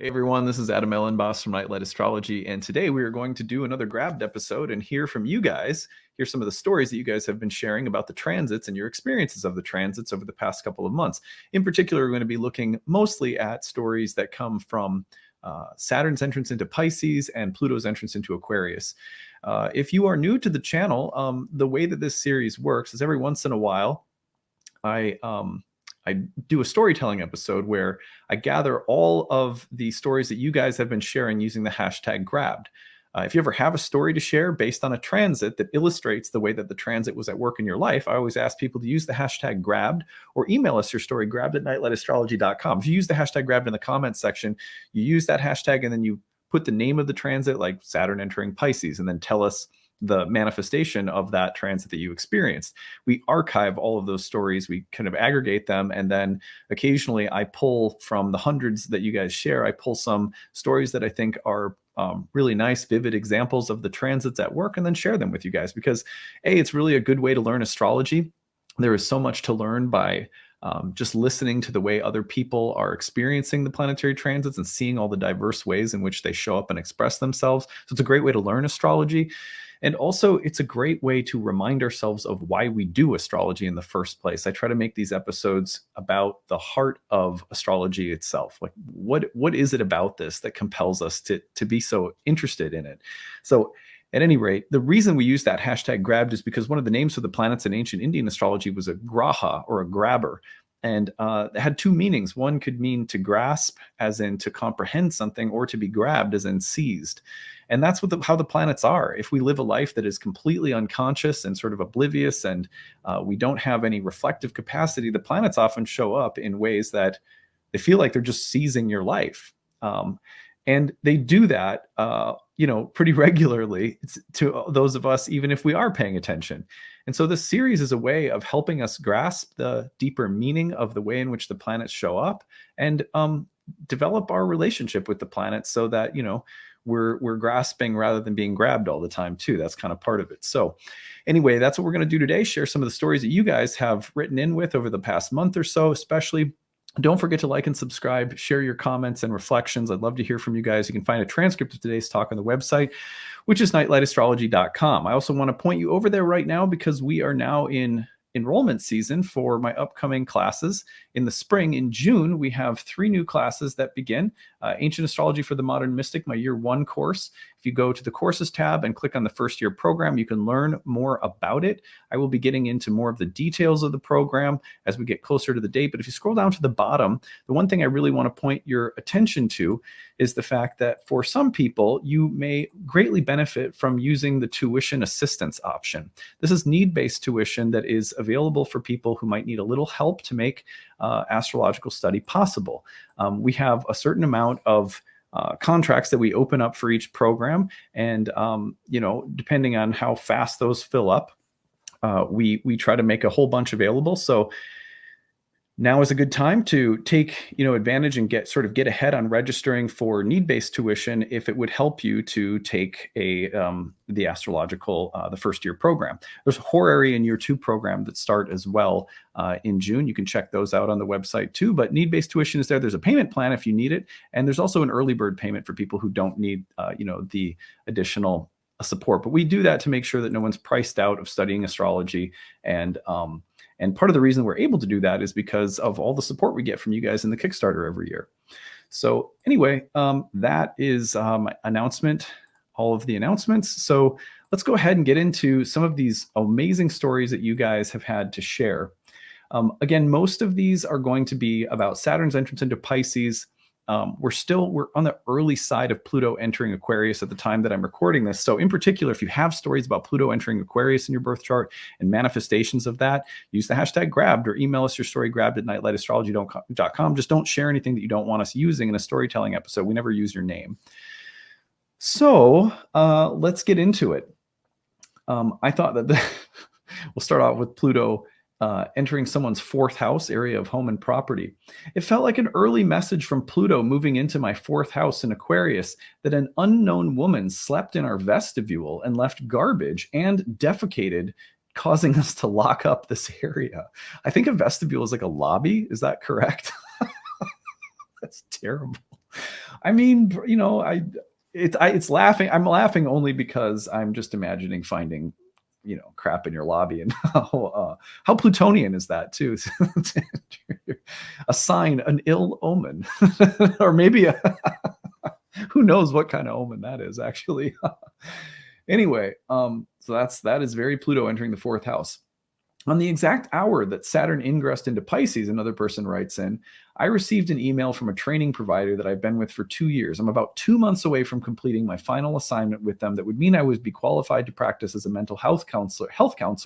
Hey everyone, this is Adam Elenbaas from Nightlight Astrology, and today we are going to do another grabbed episode and hear from you guys. Hear some of the stories that you guys have been sharing about the transits and your experiences of the transits over the past couple of months. In particular, we're going to be looking mostly at stories that come from Saturn's entrance into Pisces and Pluto's entrance into Aquarius. If you are new to the channel, the way that this series works is every once in a while, I do a storytelling episode where I gather all of the stories that you guys have been sharing using the hashtag grabbed. If you ever have a story to share based on a transit that illustrates the way that the transit was at work in your life, I always ask people to use the hashtag grabbed or email us your story, grabbed@nightlightastrology.com. If you use the hashtag grabbed in the comments section, you use that hashtag and then you put the name of the transit, like Saturn entering Pisces, and then tell us the manifestation of that transit that you experienced. We archive all of those stories, we kind of aggregate them, and then occasionally I pull from the hundreds that you guys share, I pull some stories that I think are really nice, vivid examples of the transits at work, and then share them with you guys because it's really a good way to learn astrology. There is so much to learn by just listening to the way other people are experiencing the planetary transits and seeing all the diverse ways in which they show up and express themselves. So it's a great way to learn astrology. And also, it's a great way to remind ourselves of why we do astrology in the first place. I try to make these episodes about the heart of astrology itself. Like, what is it about this that compels us to be so interested in it? So, at any rate, the reason we use that hashtag grabbed is because one of the names for the planets in ancient Indian astrology was a graha, or a grabber. And it had two meanings. One could mean to grasp, as in to comprehend something, or to be grabbed, as in seized. And that's what how the planets are. If we live a life that is completely unconscious and sort of oblivious, and we don't have any reflective capacity, the planets often show up in ways that they feel like they're just seizing your life. And they do that, pretty regularly to those of us, even if we are paying attention. And so this series is a way of helping us grasp the deeper meaning of the way in which the planets show up and develop our relationship with the planets so that, we're grasping rather than being grabbed all the time too. That's kind of part of it. So anyway, that's what we're going to do today. Share some of the stories that you guys have written in with over the past month or so, especially. Don't forget to like and subscribe, share your comments and reflections. I'd love to hear from you guys. You can find a transcript of today's talk on the website, which is nightlightastrology.com. I also want to point you over there right now because we are now in enrollment season for my upcoming classes. In the spring, in June, we have 3 new classes that begin. Ancient Astrology for the Modern Mystic, my year 1 course. If you go to the courses tab and click on the first year program, you can learn more about it. I will be getting into more of the details of the program as we get closer to the date. But if you scroll down to the bottom, the one thing I really want to point your attention to is the fact that for some people, you may greatly benefit from using the tuition assistance option. This is need-based tuition that is available for people who might need a little help to make astrological study possible. We have a certain amount of contracts that we open up for each program, and depending on how fast those fill up, we try to make a whole bunch available. So now is a good time to take advantage and get ahead on registering for need-based tuition if it would help you to take the astrological the first year program. There's a horary and year 2 program that start as well in June. You can check those out on the website too, but need-based tuition is there. There's a payment plan if you need it, and there's also an early bird payment for people who don't need the additional support. But we do that to make sure that no one's priced out of studying astrology. And part of the reason we're able to do that is because of all the support we get from you guys in the Kickstarter every year. So anyway, that is announcement, all of the announcements. So let's go ahead and get into some of these amazing stories that you guys have had to share. Again, most of these are going to be about Saturn's entrance into Pisces. We're on the early side of Pluto entering Aquarius at the time that I'm recording this. So in particular, if you have stories about Pluto entering Aquarius in your birth chart and manifestations of that, use the hashtag grabbed or email us your story grabbed@nightlightastrology.com. Just don't share anything that you don't want us using in a storytelling episode. We never use your name. So let's get into it. I thought that we'll start off with Pluto entering someone's 4th house area of home and property. It felt like an early message from Pluto moving into my 4th house in Aquarius that an unknown woman slept in our vestibule and left garbage and defecated, causing us to lock up this area. I think a vestibule is like a lobby. Is that correct? That's terrible. I mean, it's laughing. I'm laughing only because I'm just imagining finding, crap in your lobby, and how Plutonian is that too? A sign, an ill omen, or maybe who knows what kind of omen that is actually. Anyway, so that is very Pluto entering the fourth house. On the exact hour that Saturn ingressed into Pisces, another person writes in, I received an email from a training provider that I've been with for 2 years. I'm about 2 months away from completing my final assignment with them that would mean I would be qualified to practice as a mental health counselor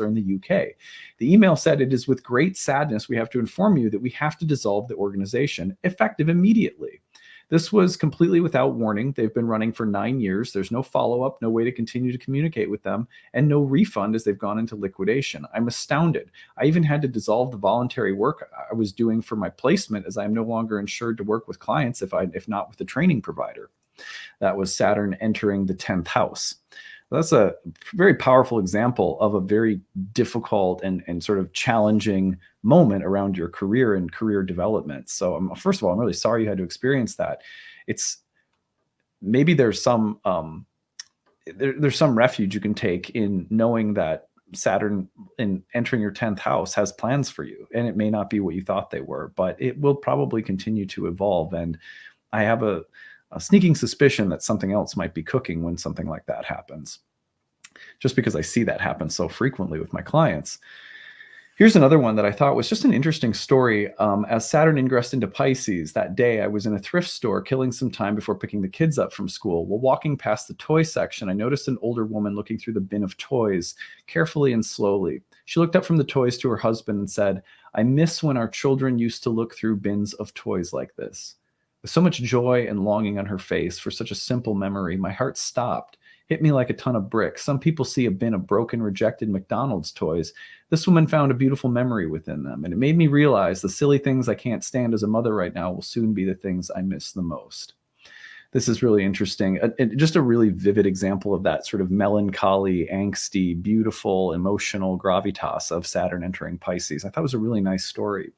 in the UK. The email said, it is with great sadness we have to inform you that we have to dissolve the organization, effective immediately. This was completely without warning. They've been running for 9 years. There's no follow-up, no way to continue to communicate with them, and no refund as they've gone into liquidation. I'm astounded. I even had to dissolve the voluntary work I was doing for my placement, as I am no longer insured to work with clients if not with the training provider. That was Saturn entering the 10th house. That's a very powerful example of a very difficult and sort of challenging moment around your career and career development. So first of all, I'm really sorry you had to experience that. It's maybe there's some there's some refuge you can take in knowing that Saturn in entering your 10th house has plans for you, and it may not be what you thought they were, but it will probably continue to evolve. And I have a sneaking suspicion that something else might be cooking when something like that happens, just because I see that happen so frequently with my clients. Here's another one that I thought was just an interesting story. As Saturn ingressed into Pisces that day, I was in a thrift store killing some time before picking the kids up from school. While walking past the toy section, I noticed an older woman looking through the bin of toys carefully and slowly. She looked up from the toys to her husband and said, I miss when our children used to look through bins of toys like this. With so much joy and longing on her face for such a simple memory, my heart stopped, hit me like a ton of bricks. Some people see a bin of broken, rejected McDonald's toys. This woman found a beautiful memory within them, and it made me realize the silly things I can't stand as a mother right now will soon be the things I miss the most. This is really interesting. Just a really vivid example of that sort of melancholy, angsty, beautiful, emotional gravitas of Saturn entering Pisces. I thought it was a really nice story.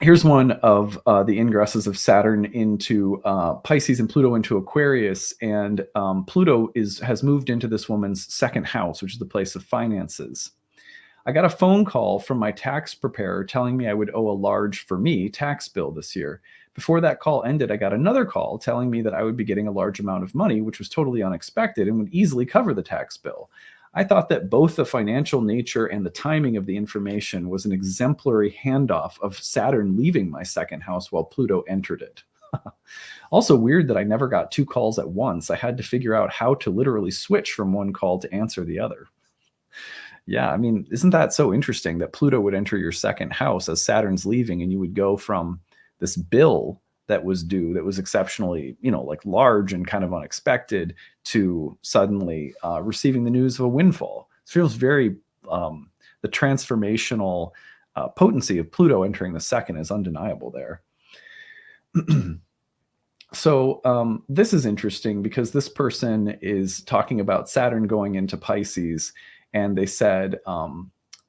Here's one of the ingresses of Saturn into Pisces and Pluto into Aquarius. And Pluto has moved into this woman's second house, which is the place of finances. I got a phone call from my tax preparer telling me I would owe a large, for me, tax bill this year. Before that call ended, I got another call telling me that I would be getting a large amount of money, which was totally unexpected and would easily cover the tax bill. I thought that both the financial nature and the timing of the information was an exemplary handoff of Saturn leaving my second house while Pluto entered it. Also weird that I never got 2 calls at once. I had to figure out how to literally switch from one call to answer the other. Yeah, I mean, isn't that so interesting that Pluto would enter your second house as Saturn's leaving, and you would go from this bill that was due, that was exceptionally, like large and kind of unexpected, to suddenly receiving the news of a windfall. It feels very, the transformational potency of Pluto entering the second is undeniable there. So this is interesting because this person is talking about Saturn going into Pisces, and they said,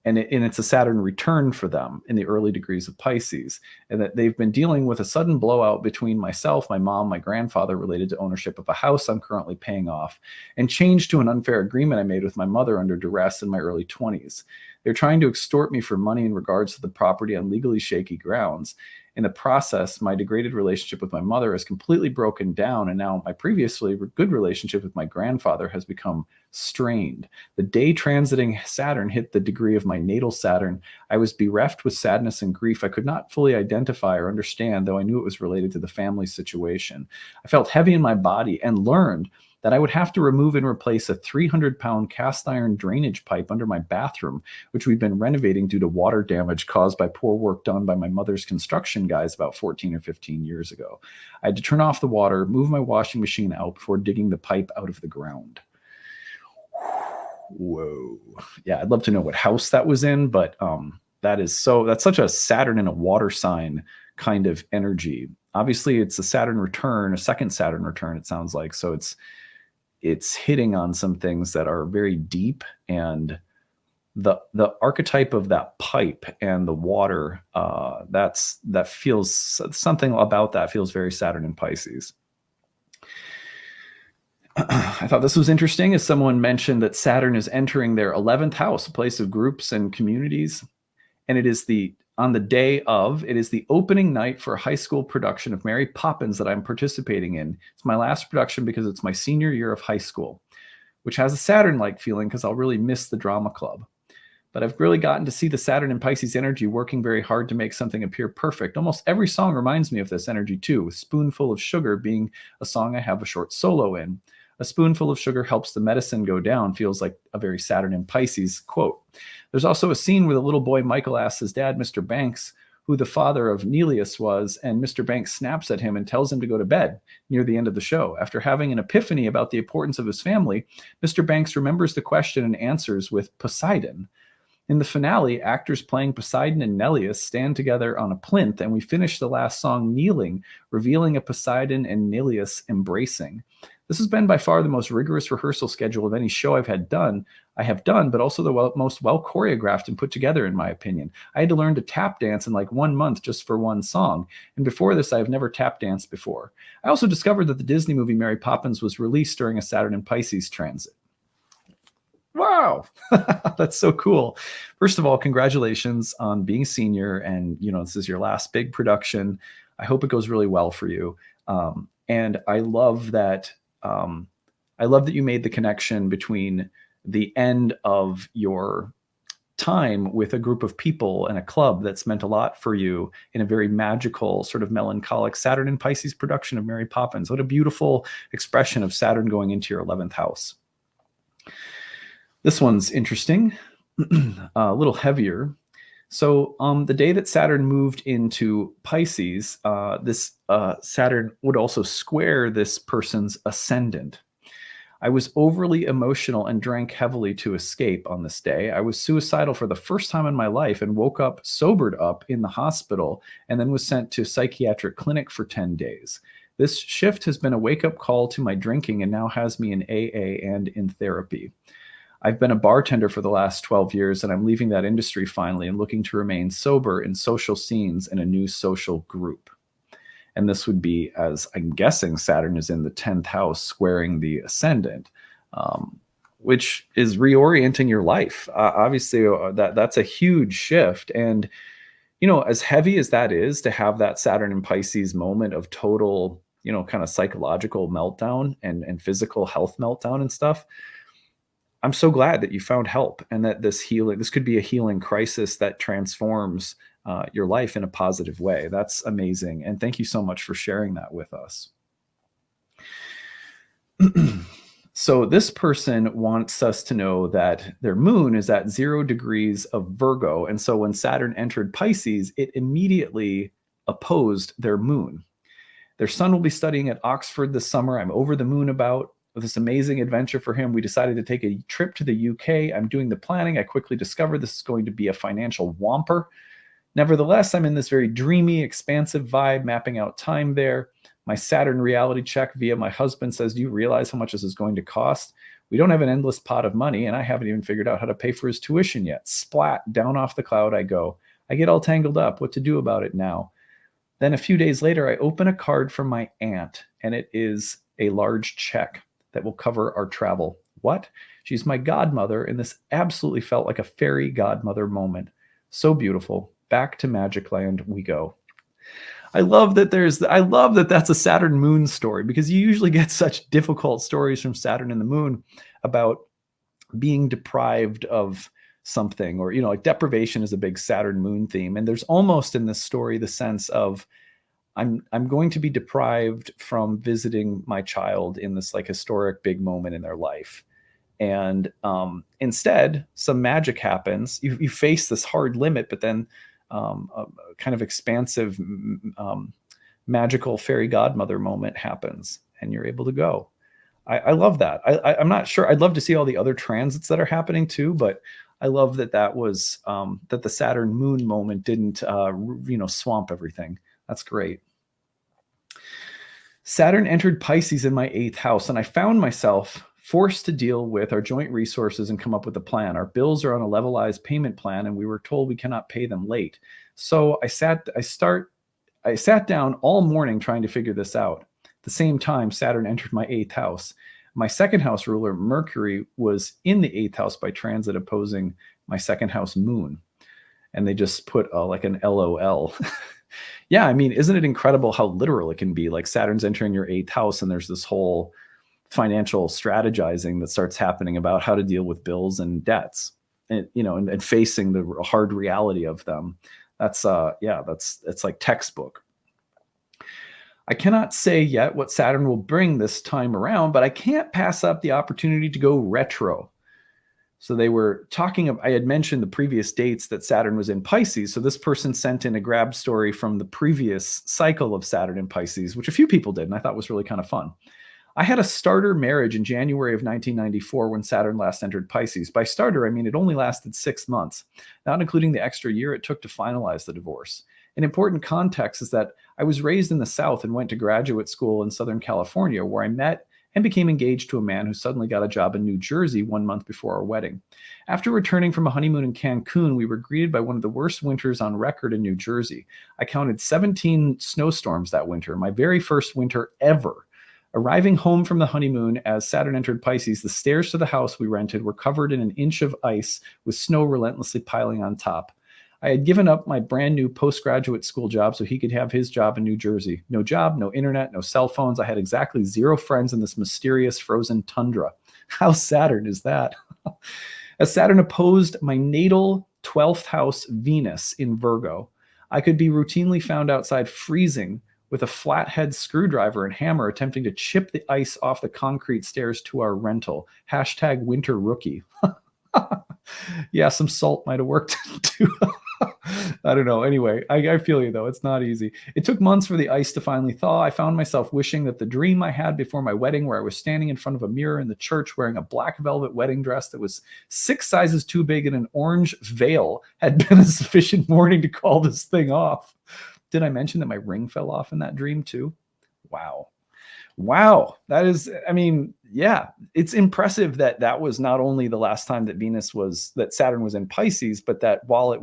and it's a Saturn return for them in the early degrees of Pisces, and that they've been dealing with a sudden blowout between myself, my mom, my grandfather related to ownership of a house I'm currently paying off, and change to an unfair agreement I made with my mother under duress in my early 20s. They're trying to extort me for money in regards to the property on legally shaky grounds. In the process, my degraded relationship with my mother has completely broken down, and now my previously good relationship with my grandfather has become strained. The day transiting Saturn hit the degree of my natal Saturn, I was bereft with sadness and grief I could not fully identify or understand, though I knew it was related to the family situation. I felt heavy in my body and learned that I would have to remove and replace a 300-pound cast iron drainage pipe under my bathroom, which we've been renovating due to water damage caused by poor work done by my mother's construction guys about 14 or 15 years ago. I had to turn off the water, move my washing machine out before digging the pipe out of the ground. Whoa. Yeah, I'd love to know what house that was in, but that's such a Saturn in a water sign kind of energy. Obviously, it's a Saturn return, a second Saturn return, it sounds like. So it's hitting on some things that are very deep and the archetype of that pipe and the water, that feels, something about that feels very Saturn in Pisces. I thought this was interesting as someone mentioned that Saturn is entering their 11th house, a place of groups and communities. And it is on the day of, it is the opening night for a high school production of Mary Poppins that I'm participating in. It's my last production because it's my senior year of high school, which has a Saturn-like feeling because I'll really miss the drama club. But I've really gotten to see the Saturn and Pisces energy working very hard to make something appear perfect. Almost every song reminds me of this energy too, with Spoonful of Sugar being a song I have a short solo in. A spoonful of sugar helps the medicine go down feels like a very Saturn and Pisces quote. There's also a scene where the little boy Michael asks his dad, Mr. Banks, who the father of Nelius was, and Mr. Banks snaps at him and tells him to go to bed near the end of the show. After having an epiphany about the importance of his family, Mr. Banks remembers the question and answers with Poseidon. In the finale, actors playing Poseidon and Neleus stand together on a plinth, and we finish the last song kneeling, revealing a Poseidon and Neleus embracing. This has been by far the most rigorous rehearsal schedule of any show I have done, but also the most well choreographed and put together, in my opinion. I had to learn to tap dance in like 1 month just for one song, and before this, I have never tap danced before. I also discovered that the Disney movie Mary Poppins was released during a Saturn and Pisces transit. Wow, that's so cool. First of all, congratulations on being senior, and this is your last big production. I hope it goes really well for you. And I love that. I love that you made the connection between the end of your time with a group of people and a club that's meant a lot for you in a very magical, sort of melancholic Saturn and Pisces production of Mary Poppins. What a beautiful expression of Saturn going into your 11th house. This one's interesting, a little heavier. So the day that Saturn moved into Pisces, this Saturn would also square this person's ascendant. I was overly emotional and drank heavily to escape on this day. I was suicidal for the first time in my life and woke up sobered up in the hospital and then was sent to psychiatric clinic for 10 days. This shift has been a wake-up call to my drinking and now has me in AA and in therapy. I've been a bartender for the last 12 years, and I'm leaving that industry finally and looking to remain sober in social scenes and a new social group. And this would be, as I'm guessing, Saturn is in the 10th house squaring the ascendant, which is reorienting your life. Obviously, that's a huge shift. And, as heavy as that is to have that Saturn and Pisces moment of total, kind of psychological meltdown and physical health meltdown and stuff, I'm so glad that you found help and that this could be a healing crisis that transforms your life in a positive way. That's amazing. And thank you so much for sharing that with us. So this person wants us to know that their moon is at 0 degrees of Virgo. And so when Saturn entered Pisces, it immediately opposed their moon. Their son will be studying at Oxford this summer. I'm over the moon about. With this amazing adventure for him, we decided to take a trip to the UK. I'm doing the planning. I quickly discovered this is going to be a financial whomper. Nevertheless, I'm in this very dreamy, expansive vibe, mapping out time there. My Saturn reality check via my husband says, do you realize how much this is going to cost? We don't have an endless pot of money, and I haven't even figured out how to pay for his tuition yet. Splat, down off the cloud I go. I get all tangled up. What to do about it now? Then a few days later, I open a card from my aunt, and it is a large check that will cover our travel. What? She's my godmother, and this absolutely felt like a fairy godmother moment. So beautiful. Back to Magic Land we go. I love that that's a Saturn moon story, because you usually get such difficult stories from Saturn and the moon about being deprived of something, or, like deprivation is a big Saturn moon theme. And there's almost in this story the sense of, I'm going to be deprived from visiting my child in this like historic big moment in their life. And instead, some magic happens. You face this hard limit, but then a kind of expansive, magical fairy godmother moment happens, and you're able to go. I love that. I'm not sure. I'd love to see all the other transits that are happening too, but I love that was that the Saturn moon moment didn't swamp everything. That's great. Saturn entered Pisces in my 8th house, and I found myself forced to deal with our joint resources and come up with a plan. Our bills are on a levelized payment plan, and we were told we cannot pay them late. So I sat down all morning trying to figure this out. At the same time, Saturn entered my 8th house. My second house ruler, Mercury, was in the 8th house by transit, opposing my second house moon. And they just put like an LOL. Yeah, I mean, isn't it incredible how literal it can be? Like Saturn's entering your 8th house, and there's this whole financial strategizing that starts happening about how to deal with bills and debts, and and facing the hard reality of them. That's it's like textbook. I cannot say yet what Saturn will bring this time around, but I can't pass up the opportunity to go retro. So they were talking I had mentioned the previous dates that Saturn was in Pisces. So this person sent in a grab story from the previous cycle of Saturn in Pisces, which a few people did, and I thought was really kind of fun. I had a starter marriage in January of 1994 when Saturn last entered Pisces. By starter, I mean it only lasted 6 months, not including the extra year it took to finalize the divorce. An important context is that I was raised in the South and went to graduate school in Southern California, where I met and became engaged to a man who suddenly got a job in New Jersey 1 month before our wedding. After returning from a honeymoon in Cancun, we were greeted by one of the worst winters on record in New Jersey. I counted 17 snowstorms that winter, my very first winter ever. Arriving home from the honeymoon as Saturn entered Pisces, the stairs to the house we rented were covered in an inch of ice with snow relentlessly piling on top. I had given up my brand new postgraduate school job so he could have his job in New Jersey. No job, no internet, no cell phones. I had exactly 0 friends in this mysterious frozen tundra. How Saturn is that? As Saturn opposed my natal 12th house Venus in Virgo, I could be routinely found outside freezing with a flathead screwdriver and hammer attempting to chip the ice off the concrete stairs to our rental. Hashtag winter rookie. Yeah, some salt might have worked too. I don't know. Anyway, I feel you though. It's not easy. It took months for the ice to finally thaw. I found myself wishing that the dream I had before my wedding, where I was standing in front of a mirror in the church wearing a black velvet wedding dress that was 6 sizes too big and an orange veil, had been a sufficient warning to call this thing off. Did I mention that my ring fell off in that dream too? Wow. That is, I mean, yeah, it's impressive that that was not only the last time that Saturn was in Pisces, but that while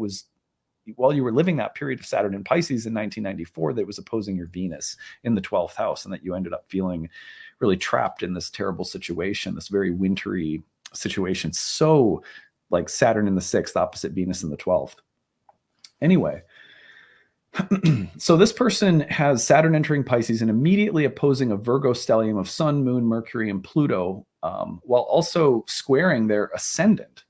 you were living that period of Saturn in Pisces in 1994, that was opposing your Venus in the 12th house, and that you ended up feeling really trapped in this terrible situation, this very wintry situation. So like Saturn in the 6th opposite Venus in the 12th. Anyway, so this person has Saturn entering Pisces and immediately opposing a Virgo stellium of Sun, Moon, Mercury, and Pluto, while also squaring their ascendant.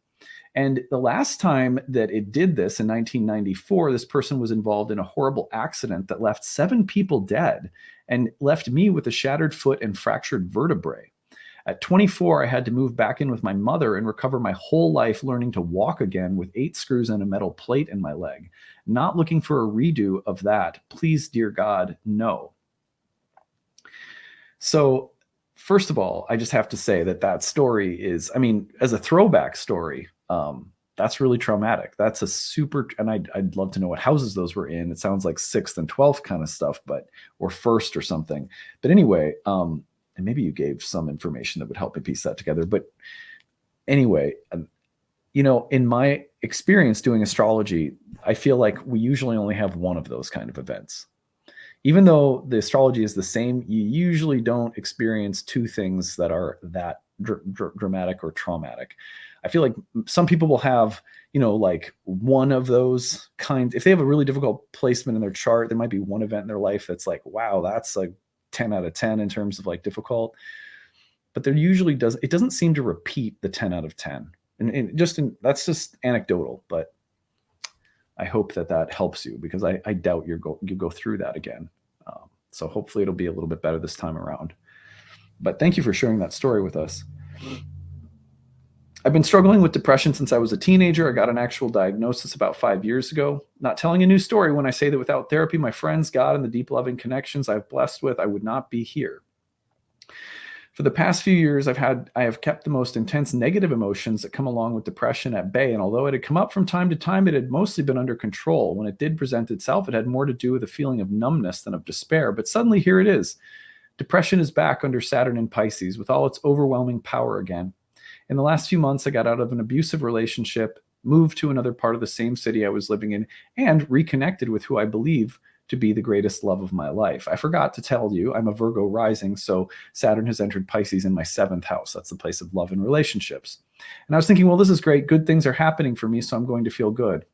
And the last time that it did this in 1994, this person was involved in a horrible accident that left 7 people dead and left me with a shattered foot and fractured vertebrae. At 24, I had to move back in with my mother and recover my whole life learning to walk again with 8 screws and a metal plate in my leg. Not looking for a redo of that. Please, dear God, no. So, first of all, I just have to say that story is, I mean, as a throwback story, that's really traumatic. That's a super, and I'd love to know what houses those were in. It sounds like 6th and 12th kind of stuff, or 1st or something. But anyway, and maybe you gave some information that would help me piece that together. But anyway, in my experience doing astrology, I feel like we usually only have one of those kind of events. Even though the astrology is the same, you usually don't experience 2 things that are that dramatic or traumatic. I feel like some people will have, like one of those kinds. If they have a really difficult placement in their chart, there might be one event in their life that's like, wow, that's like 10 out of 10 in terms of like difficult. But there usually doesn't seem to repeat the 10 out of 10. And that's just anecdotal, but I hope that helps you, because I doubt you go through that again. So hopefully it'll be a little bit better this time around. But thank you for sharing that story with us. I've been struggling with depression since I was a teenager. I got an actual diagnosis about 5 years ago. Not telling a new story when I say that without therapy, my friends, God, and the deep loving connections I've blessed with, I would not be here. For the past few years, I have kept the most intense negative emotions that come along with depression at bay. And although it had come up from time to time, it had mostly been under control. When it did present itself, it had more to do with a feeling of numbness than of despair. But suddenly here it is. Depression is back under Saturn in Pisces with all its overwhelming power again. In the last few months, I got out of an abusive relationship, moved to another part of the same city I was living in, and reconnected with who I believe to be the greatest love of my life. I forgot to tell you, I'm a Virgo rising, so Saturn has entered Pisces in my 7th house. That's the place of love and relationships. And I was thinking, well, this is great. Good things are happening for me, so I'm going to feel good.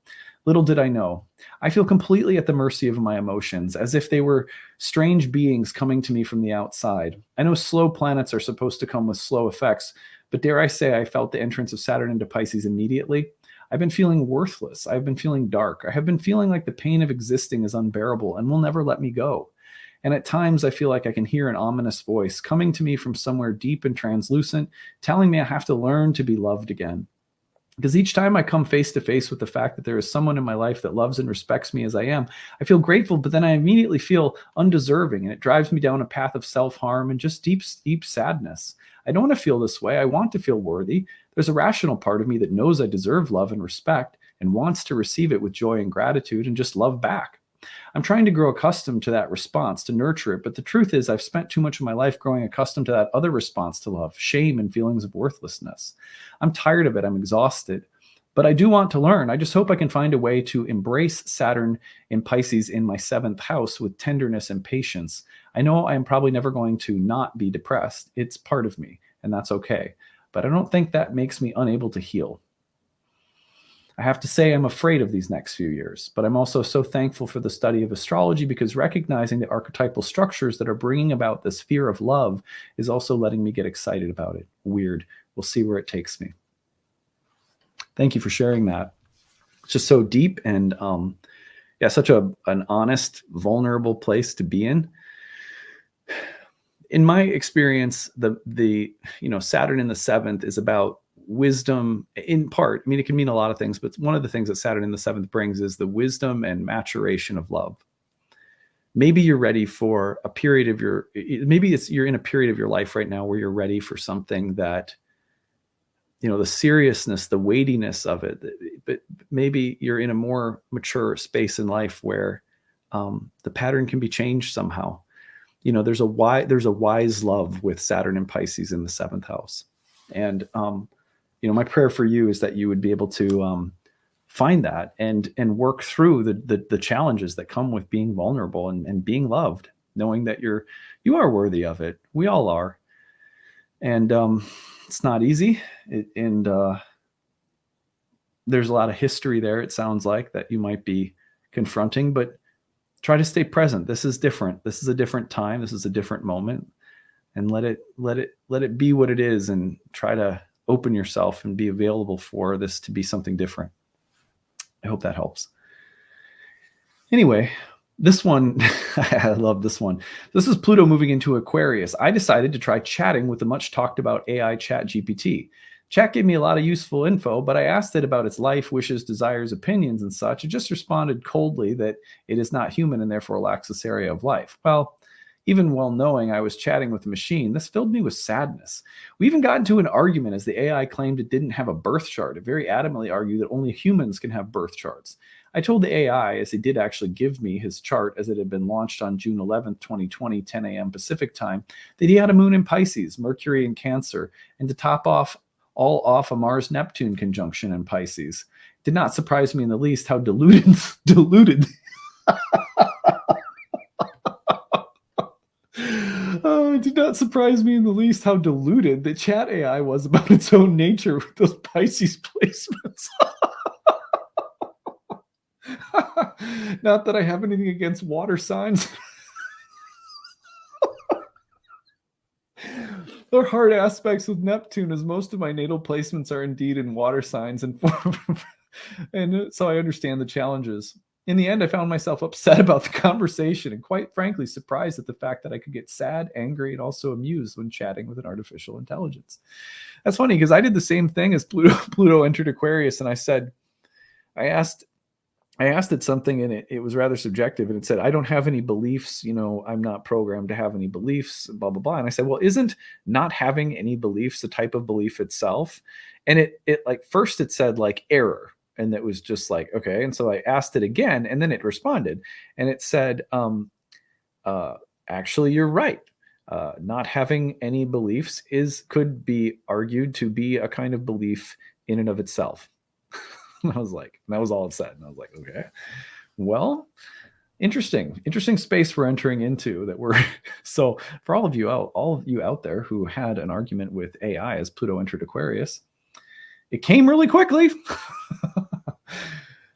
Little did I know, I feel completely at the mercy of my emotions, as if they were strange beings coming to me from the outside. I know slow planets are supposed to come with slow effects, but dare I say I felt the entrance of Saturn into Pisces immediately. I've been feeling worthless. I've been feeling dark. I have been feeling like the pain of existing is unbearable and will never let me go. And at times I feel like I can hear an ominous voice coming to me from somewhere deep and translucent, telling me I have to learn to be loved again. Because each time I come face to face with the fact that there is someone in my life that loves and respects me as I am, I feel grateful, but then I immediately feel undeserving, and it drives me down a path of self-harm and just deep, deep sadness. I don't want to feel this way. I want to feel worthy. There's a rational part of me that knows I deserve love and respect and wants to receive it with joy and gratitude and just love back. I'm trying to grow accustomed to that response, to nurture it, but the truth is I've spent too much of my life growing accustomed to that other response to love, shame and feelings of worthlessness. I'm tired of it. I'm exhausted, but I do want to learn. I just hope I can find a way to embrace Saturn in Pisces in my 7th house with tenderness and patience. I know I am probably never going to not be depressed. It's part of me, and that's okay. But I don't think that makes me unable to heal. I have to say I'm afraid of these next few years, but I'm also so thankful for the study of astrology, because recognizing the archetypal structures that are bringing about this fear of love is also letting me get excited about it. Weird. We'll see where it takes me. Thank you for sharing that. It's just so deep and yeah, such an honest, vulnerable place to be in. In my experience, the Saturn in the 7th is about wisdom in part. I mean, it can mean a lot of things, but one of the things that Saturn in the 7th brings is the wisdom and maturation of love. Maybe you're ready for a period of you're in a period of your life right now where you're ready for something that, the seriousness, the weightiness of it, but maybe you're in a more mature space in life where the pattern can be changed somehow. There's a wise love with Saturn and Pisces in the 7th house. And my prayer for you is that you would be able to find that and work through the challenges that come with being vulnerable and being loved, knowing that you are worthy of it. We all are. And it's not easy. There's a lot of history there, it sounds like, that you might be confronting, but try to stay present. This is different. This is a different time. This is a different moment. And let it be what it is, and try to open yourself and be available for this to be something different. I hope that helps. Anyway, this one, I love this one. This is Pluto moving into Aquarius. I decided to try chatting with the much talked about AI ChatGPT. Chat gave me a lot of useful info, but I asked it about its life, wishes, desires, opinions, and such. It just responded coldly that it is not human and therefore lacks this area of life. Well, even while knowing I was chatting with a machine, this filled me with sadness. We even got into an argument as the AI claimed it didn't have a birth chart. It very adamantly argued that only humans can have birth charts. I told the AI, as he did actually give me his chart as it had been launched on June 11th, 2020, 10 a.m. Pacific time, that he had a moon in Pisces, Mercury in Cancer, and to top off a Mars-Neptune conjunction in Pisces. It did not surprise me in the least how deluded Oh, it did not surprise me in the least how deluded the chat AI was about its own nature with those Pisces placements. Not that I have anything against water signs. There are hard aspects with Neptune, as most of my natal placements are indeed in water signs, and so I understand the challenges. In the end, I found myself upset about the conversation and quite frankly surprised at the fact that I could get sad, angry, and also amused when chatting with an artificial intelligence. That's funny because I did the same thing as Pluto entered Aquarius, and I asked it something, and it was rather subjective, and it said, I don't have any beliefs, I'm not programmed to have any beliefs, blah, blah, blah. And I said, well, isn't not having any beliefs a type of belief itself? And it like, first it said like error. And it was just like, okay. And so I asked it again, and then it responded, and it said, actually, you're right. Not having any beliefs could be argued to be a kind of belief in and of itself. I was like, that was all it said. And I was like, okay, well, interesting space we're entering into that we're so for all of you out there who had an argument with AI as Pluto entered Aquarius, it came really quickly.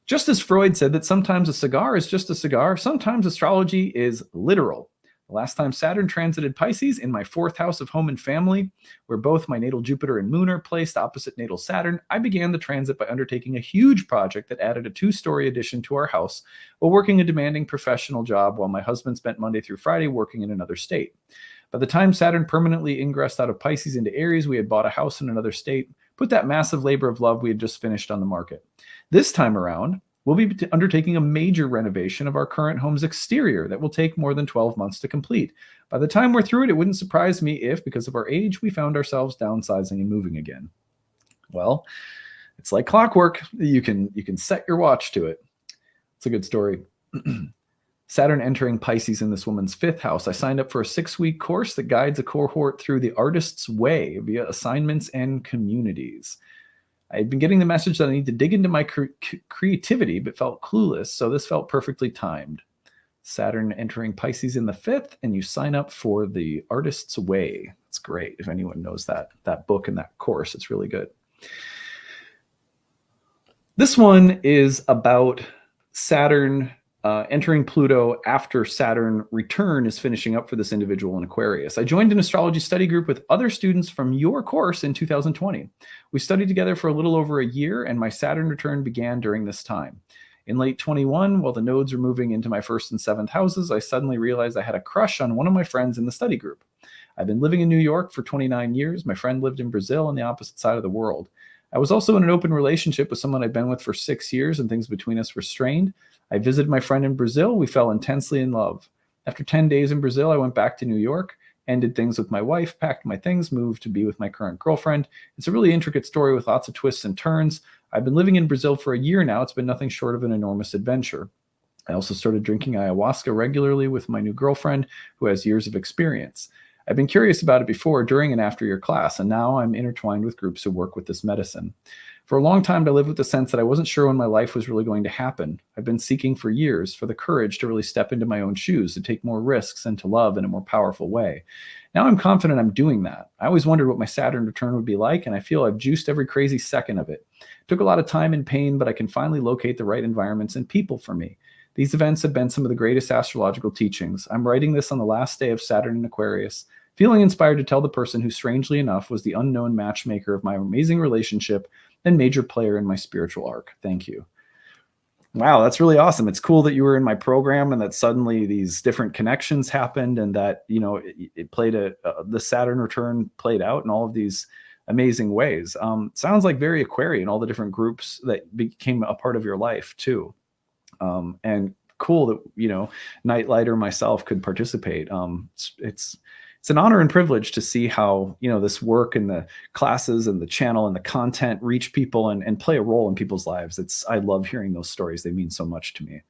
Just as Freud said that sometimes a cigar is just a cigar, sometimes astrology is literal. The last time Saturn transited Pisces in my 4th house of home and family, where both my natal Jupiter and Moon are placed opposite natal Saturn, I began the transit by undertaking a huge project that added a 2-story addition to our house while working a demanding professional job while my husband spent Monday through Friday working in another state. By the time Saturn permanently ingressed out of Pisces into Aries, we had bought a house in another state, put that massive labor of love we had just finished on the market. This time around, we'll be undertaking a major renovation of our current home's exterior that will take more than 12 months to complete. By the time we're through it, it wouldn't surprise me if, because of our age, we found ourselves downsizing and moving again. Well, it's like clockwork. You can set your watch to it. It's a good story. Saturn entering Pisces in this woman's 5th house. I signed up for a 6-week course that guides a cohort through the artist's way via assignments and communities. I had been getting the message that I need to dig into my creativity, but felt clueless, so this felt perfectly timed. Saturn entering Pisces in the 5th, and you sign up for the Artist's Way. It's great. If anyone knows that book and that course, it's really good. This one is about Saturn entering Pluto after Saturn return is finishing up for this individual in Aquarius. I joined an astrology study group with other students from your course in 2020. We studied together for a little over a year, and my Saturn return began during this time. In late 21, while the nodes were moving into my 1st and 7th houses, I suddenly realized I had a crush on one of my friends in the study group. I've been living in New York for 29 years. My friend lived in Brazil on the opposite side of the world. I was also in an open relationship with someone I'd been with for 6 years, and things between us were strained. I visited my friend in Brazil. We fell intensely in love. After 10 days in Brazil, I went back to New York, ended things with my wife, packed my things, moved to be with my current girlfriend. It's a really intricate story with lots of twists and turns. I've been living in Brazil for a year now. It's been nothing short of an enormous adventure. I also started drinking ayahuasca regularly with my new girlfriend, who has years of experience. I've been curious about it before, during, and after your class, and now I'm intertwined with groups who work with this medicine. For a long time, I lived with the sense that I wasn't sure when my life was really going to happen. I've been seeking for years for the courage to really step into my own shoes, to take more risks, and to love in a more powerful way. Now I'm confident I'm doing that. I always wondered what my Saturn return would be like, and I feel I've juiced every crazy second of it. It took a lot of time and pain, but I can finally locate the right environments and people for me. These events have been some of the greatest astrological teachings. I'm writing this on the last day of Saturn in Aquarius, feeling inspired to tell the person who, strangely enough, was the unknown matchmaker of my amazing relationship and major player in my spiritual arc. Thank you. Wow, that's really awesome. It's cool that you were in my program and that suddenly these different connections happened, and that, it played the Saturn return played out in all of these amazing ways. Sounds like very Aquarian, all the different groups that became a part of your life too. And cool that, Nightlight or myself could participate. It's an honor and privilege to see how, this work and the classes and the channel and the content reach people and play a role in people's lives. I love hearing those stories. They mean so much to me.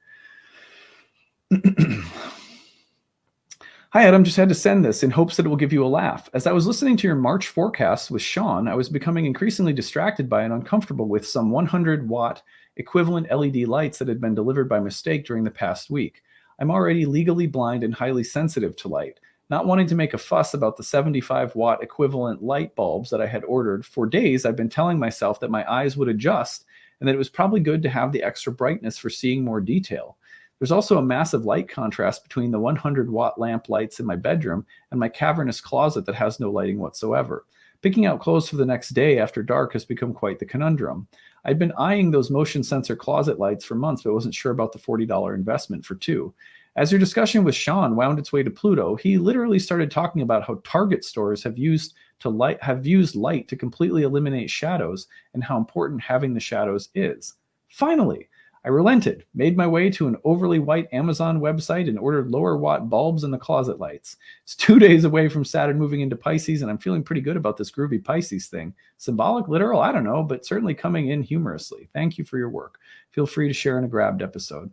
Hi, Adam. Just had to send this in hopes that it will give you a laugh. As I was listening to your March forecast with Sean, I was becoming increasingly distracted by and uncomfortable with some 100-watt equivalent LED lights that had been delivered by mistake during the past week. I'm already legally blind and highly sensitive to light. Not wanting to make a fuss about the 75-watt equivalent light bulbs that I had ordered, for days I've been telling myself that my eyes would adjust and that it was probably good to have the extra brightness for seeing more detail. There's also a massive light contrast between the 100-watt lamp lights in my bedroom and my cavernous closet that has no lighting whatsoever. Picking out clothes for the next day after dark has become quite the conundrum. I'd been eyeing those motion sensor closet lights for months, but wasn't sure about the $40 investment for two. As your discussion with Sean wound its way to Pluto, he literally started talking about how Target stores have used light to completely eliminate shadows, and how important having the shadows is. Finally, I relented, made my way to an overly white Amazon website, and ordered lower watt bulbs in the closet lights. It's 2 days away from Saturn moving into Pisces, and I'm feeling pretty good about this groovy Pisces thing. Symbolic, literal, I don't know, but certainly coming in humorously. Thank you for your work. Feel free to share in a grabbed episode.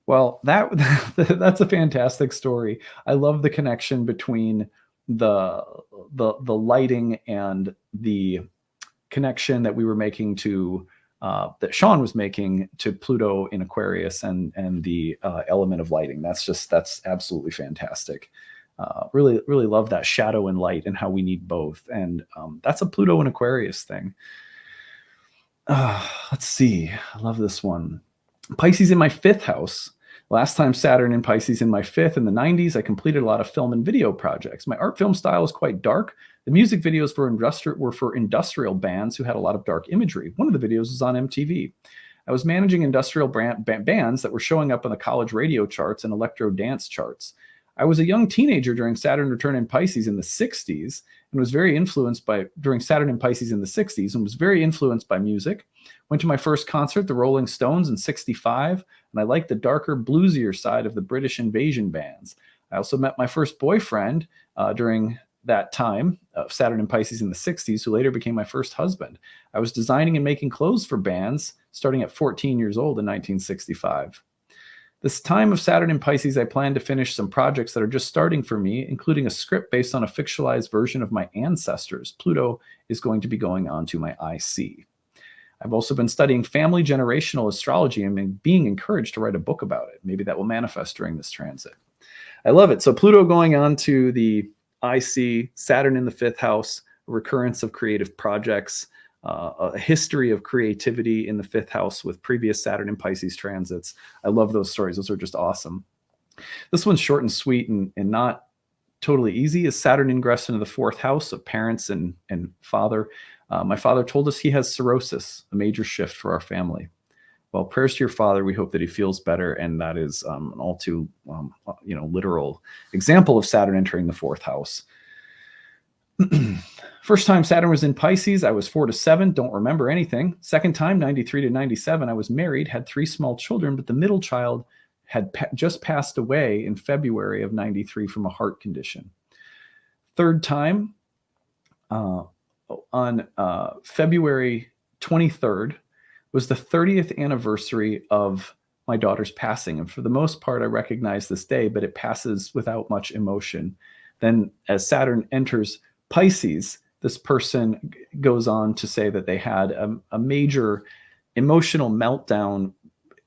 Well, that's a fantastic story. I love the connection between the the lighting and the connection that we were making to that Sean was making to Pluto in Aquarius and the element of lighting. That's absolutely fantastic. Really love that shadow and light and how we need both. And that's a Pluto and Aquarius thing. Let's see. I love this one. Pisces in my fifth house. Last time Saturn in Pisces in my fifth in the 90s, I completed a lot of film and video projects. My art film style is quite dark. The music videos were for industrial bands who had a lot of dark imagery. One of the videos was on MTV. I was managing industrial bands that were showing up on the college radio charts and electro dance charts. I was a young teenager during Saturn return in Pisces in the 60s and was very influenced by during Saturn in Pisces in the 60s and was very influenced by music. Went to my first concert, the Rolling Stones, in 65, and I liked the darker, bluesier side of the British invasion bands. I also met my first boyfriend during that time, Saturn in Pisces in the 60s, who later became my first husband. I was designing and making clothes for bands starting at 14 years old in 1965. This time of Saturn in Pisces, I plan to finish some projects that are just starting for me, including a script based on a fictionalized version of my ancestors. Pluto is going to be going on to my IC. I've also been studying family generational astrology and being encouraged to write a book about it. Maybe that will manifest during this transit. I love it. So Pluto going on to the IC, Saturn in the fifth house, a recurrence of creative projects, a history of creativity in the fifth house with previous Saturn and Pisces transits. I love those stories. Those are just awesome. This one's short and sweet and not totally easy. Is Saturn ingress into the fourth house of parents and father. My father told us he has cirrhosis, a major shift for our family. Well, prayers to your father. We hope that he feels better, and that is an all too literal example of Saturn entering the fourth house. First time Saturn was in Pisces, I was 4 to 7, don't remember anything. Second time, 93 to 97, I was married, had 3 small children, but the middle child had just passed away in February of 93 from a heart condition. Third time, on February 23rd, was the 30th anniversary of my daughter's passing. And for the most part, I recognize this day, but it passes without much emotion. Then as Saturn enters Pisces, this person goes on to say that they had a major emotional meltdown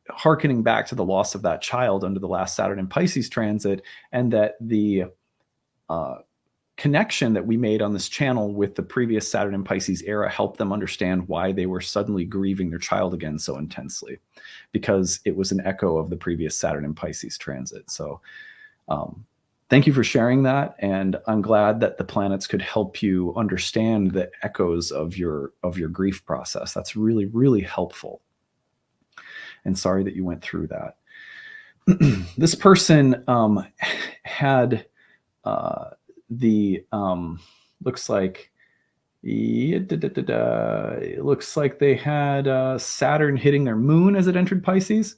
hearkening back to the loss of that child under the last Saturn and Pisces transit, and that the connection that we made on this channel with the previous Saturn and Pisces era helped them understand why they were suddenly grieving their child again so intensely, because it was an echo of the previous Saturn and Pisces transit. So thank you for sharing that, and I'm glad that the planets could help you understand the echoes of your grief process. That's really, really helpful. And sorry that you went through that. This person had looks like it looks like they had Saturn hitting their moon as it entered Pisces.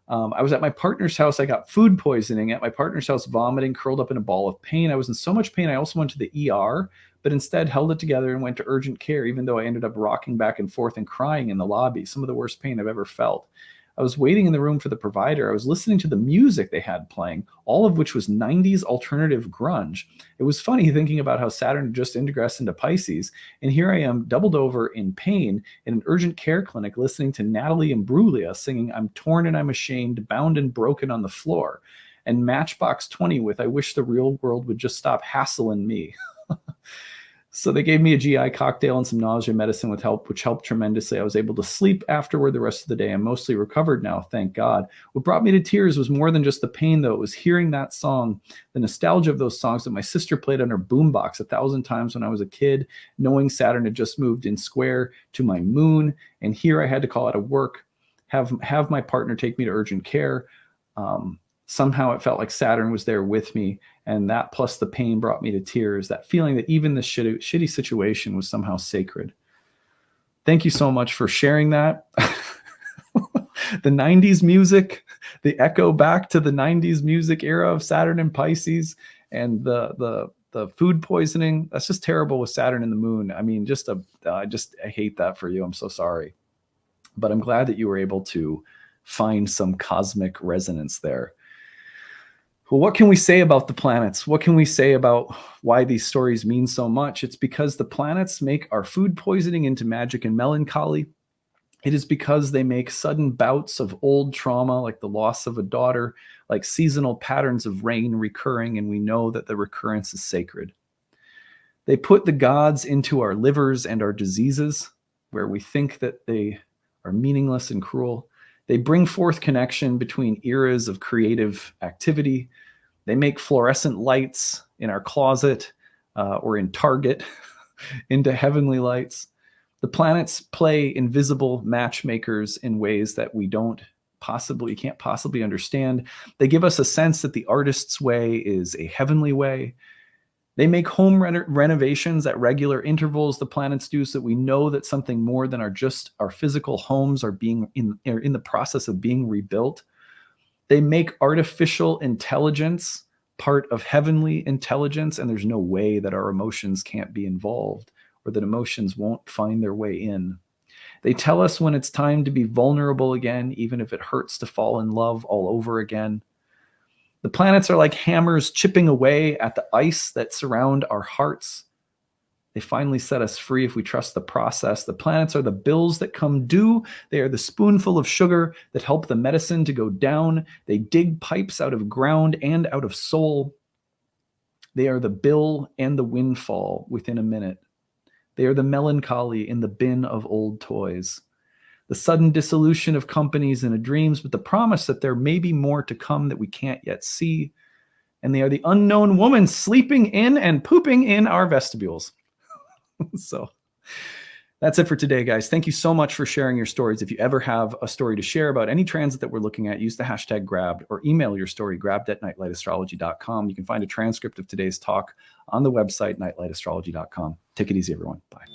I was at my partner's house. I got food poisoning at my partner's house, vomiting, curled up in a ball of pain. I was in so much pain. I also went to the ER, but instead held it together and went to urgent care, even though I ended up rocking back and forth and crying in the lobby. Some of the worst pain I've ever felt. I was waiting in the room for the provider. I was listening to the music they had playing, all of which was 90s alternative grunge. It was funny thinking about how Saturn just ingressed into Pisces, and here I am doubled over in pain in an urgent care clinic listening to Natalie Imbruglia singing "I'm torn and I'm ashamed, bound and broken on the floor," and Matchbox 20 with "I wish the real world would just stop hassling me." So they gave me a GI cocktail and some nausea medicine which helped tremendously. I was able to sleep afterward the rest of the day. I'm mostly recovered now, thank God. What brought me to tears was more than just the pain, though. It was hearing that song, the nostalgia of those songs that my sister played on her boombox 1,000 times when I was a kid, knowing Saturn had just moved in square to my moon, and here I had to call out of work, have my partner take me to urgent care. Somehow it felt like Saturn was there with me, and that plus the pain brought me to tears, that feeling that even this shitty situation was somehow sacred. Thank you so much for sharing that. The 90s music, the echo back to the 90s music era of Saturn and Pisces, and the food poisoning. That's just terrible with Saturn and the moon. I mean, I hate that for you. I'm so sorry. But I'm glad that you were able to find some cosmic resonance there. Well, what can we say about the planets? What can we say about why these stories mean so much? It's because the planets make our food poisoning into magic and melancholy. It is because they make sudden bouts of old trauma, like the loss of a daughter, like seasonal patterns of rain recurring, and we know that the recurrence is sacred. They put the gods into our livers and our diseases, where we think that they are meaningless and cruel. They bring forth connection between eras of creative activity. They make fluorescent lights in our closet or in Target into heavenly lights. The planets play invisible matchmakers in ways that we can't possibly understand. They give us a sense that the artist's way is a heavenly way. They make home renovations at regular intervals, the planets do, so that we know that something more than our physical homes are in the process of being rebuilt. They make artificial intelligence part of heavenly intelligence, and there's no way that our emotions can't be involved or that emotions won't find their way in. They tell us when it's time to be vulnerable again, even if it hurts to fall in love all over again. The planets are like hammers chipping away at the ice that surround our hearts. They finally set us free if we trust the process. The planets are the bills that come due. They are the spoonful of sugar that help the medicine to go down. They dig pipes out of ground and out of soul. They are the bill and the windfall within a minute. They are the melancholy in the bin of old toys. The sudden dissolution of companies and dreams, but the promise that there may be more to come that we can't yet see. And they are the unknown woman sleeping in and pooping in our vestibules. So that's it for today, guys. Thank you so much for sharing your stories. If you ever have a story to share about any transit that we're looking at, use the hashtag grabbed or email your story grabbed@nightlightastrology.com. You can find a transcript of today's talk on the website, nightlightastrology.com. Take it easy, everyone. Bye.